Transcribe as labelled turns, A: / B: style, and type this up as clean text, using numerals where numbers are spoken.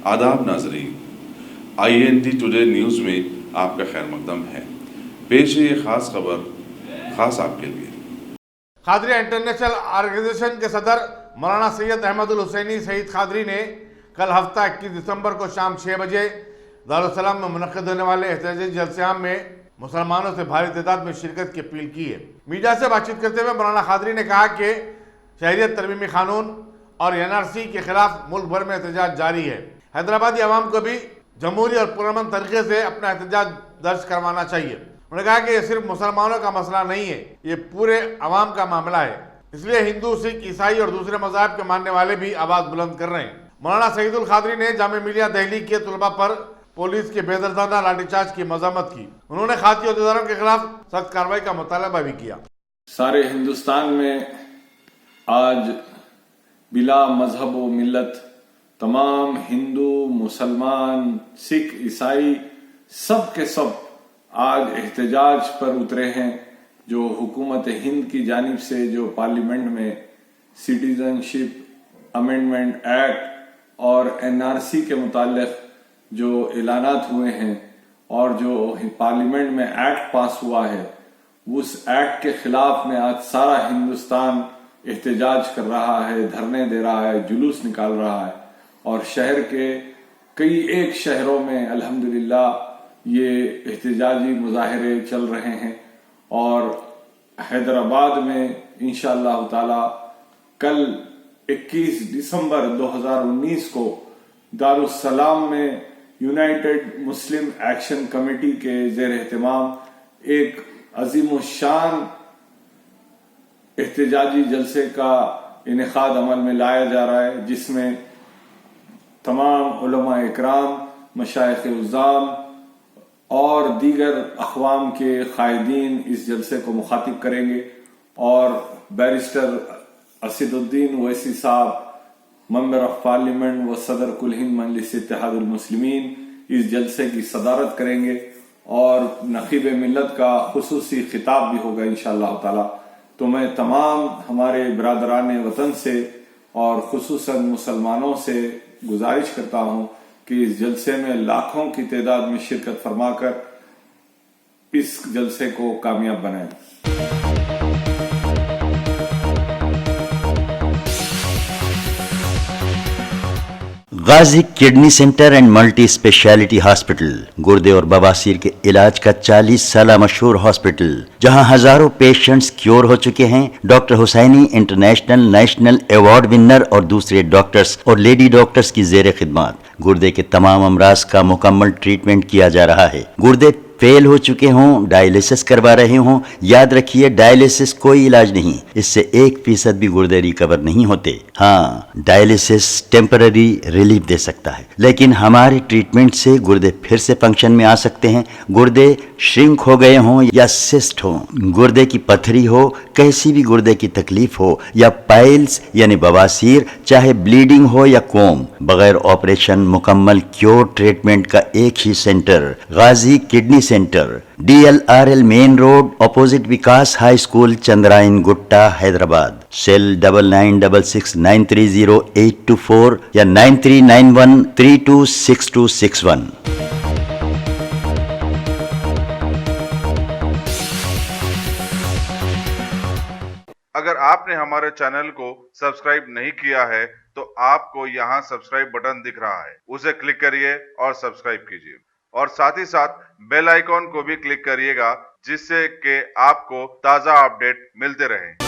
A: आदाब नाजरीन, INT today news में आपका खैर मकदम है। पेश है ये ख़ास खबर ख़ास आपके लिए।
B: खादरिया इंटरनेशनल ऑर्गेनाइजेशन के सदर मौलाना सैयद अहमदुल हुसैनी सईद खादरी ने कल हफ्ता 21 दिसंबर को शाम 6 बजे दारुस्सलाम में मुनक़्क़िद होने वाले एहतजाजी जलसे में मुसलमानों से भारी तादाद में शिरकत की अपील की है। मीडिया से बातचीत करते हुए मौलाना खादरी ने कहा कि शहरियत तरमीमी कानून और NRC के खिलाफ मुल्क भर में एहतजाज जारी है। हैदराबादी अवाम को भी जमहूरी और पुरअमन तरीके से अपना एहतजाज दर्ज करवाना चाहिए। उन्होंने कहा कि ये सिर्फ मुसलमानों का मसला नहीं है, ये पूरे अवाम का मामला है, इसलिए हिंदू, सिख, ईसाई और दूसरे मज़ाहब के मानने वाले भी आवाज़ बुलंद कर रहे हैं। मौलाना सईदुल खादरी ने जामिया मिलिया दिल्ली के तलबा पर पुलिस के बेदर्दाना लाठीचार्ज की मज़म्मत की। उन्होंने खाती अहदेदारों के खिलाफ सख्त कार्रवाई का मुतालबा भी किया।
C: सारे हिंदुस्तान में आज बिला मजहब व मिल्लत तमाम हिंदू, मुसलमान, सिख, ईसाई सब के सब आज एहतजाज पर उतरे हैं। जो हुकूमत हिंद की जानिब से जो पार्लियामेंट में सिटीजनशिप अमेंडमेंट एक्ट और NRC के मुतालिक जो ऐलानात हुए हैं और जो पार्लियामेंट में एक्ट पास हुआ है, उस एक्ट के खिलाफ में आज सारा हिंदुस्तान एहतजाज कर रहा है, धरने दे रहा है, जुलूस निकाल रहा है। और शहर के कई एक शहरों में अल्हम्दुलिल्लाह ये एहतजाजी मुजाहरे चल रहे हैं। और हैदराबाद में इंशाअल्लाह ताला कल 21 दिसंबर 2019 को दारुस्सलाम में यूनाइटेड मुस्लिम एक्शन कमेटी के ज़ेर एहतमाम एक अजीमुशान एहतजाजी जलसे का इनेकाद अमल में लाया जा रहा है, जिसमें तमाम उलमा इकराम, मशाइख उज़्ज़ाम और दीगर अक़वाम के कायदीन इस जलसे को मुखातिब करेंगे। और बैरिस्टर असदुद्दीन ओवैसी साहब, मेंबर ऑफ पार्लियामेंट व सदर कुल हिंद मजलिस इत्तेहादुल मुस्लिमीन इस जलसे की सदारत करेंगे और नक़ीब मिल्लत का खुसूसी खिताब भी होगा इंशाअल्लाह ताला। तो मैं तमाम हमारे बिरादरान वतन से और खुसूसन मुसलमानों से गुजारिश करता हूँ कि इस जलसे में लाखों की तादाद में शिरकत फरमाकर इस जलसे को कामयाब बनाएं।
D: Ghazi kidney centre and multi speciality hospital, गुर्दे और बवासीर के इलाज का 40 साल मशहूर हॉस्पिटल, जहां हजारों पेशेंट्स क्योर हो चुके हैं। Doctor Husaini international national award winner और दूसरे डॉक्टर्स और लेडी डॉक्टर्स की जेर खिदमत गुर्दे के तमाम अमराज का मुकम्मल ट्रीटमेंट किया जा रहा है। गुर्दे फेल हो चुके हों, डायलिसिस करवा रहे हों, याद रखिए डायलिसिस कोई इलाज नहीं, इससे 1% भी गुर्दे रिकवर नहीं होते। हाँ, डायलिसिस टेम्पररी रिलीफ दे सकता है, लेकिन हमारे ट्रीटमेंट से गुर्दे फिर से फंक्शन में आ सकते हैं। गुर्दे श्रिंक हो गए हों या सिस्ट हो, गुर्दे की पथरी हो, कैसी भी गुर्दे की तकलीफ हो या पाइल्स यानी बवासीर, चाहे ब्लीडिंग हो या कोम, बगैर ऑपरेशन मुकम्मल क्योर ट्रीटमेंट का एक ही centre, Ghazi kidney centre, DLRL main road, opposite Vikas high school, Chandrayangutta, Hyderabad. Cell 9966930824 या 9391326261।
A: अगर आपने हमारे चैनल को सब्सक्राइब नहीं किया है तो आपको यहाँ सब्सक्राइब बटन दिख रहा है, उसे क्लिक करिए और सब्सक्राइब कीजिए और साथ ही साथ बेल आइकॉन को भी क्लिक करिएगा, जिससे कि आपको ताज़ा अपडेट मिलते रहें।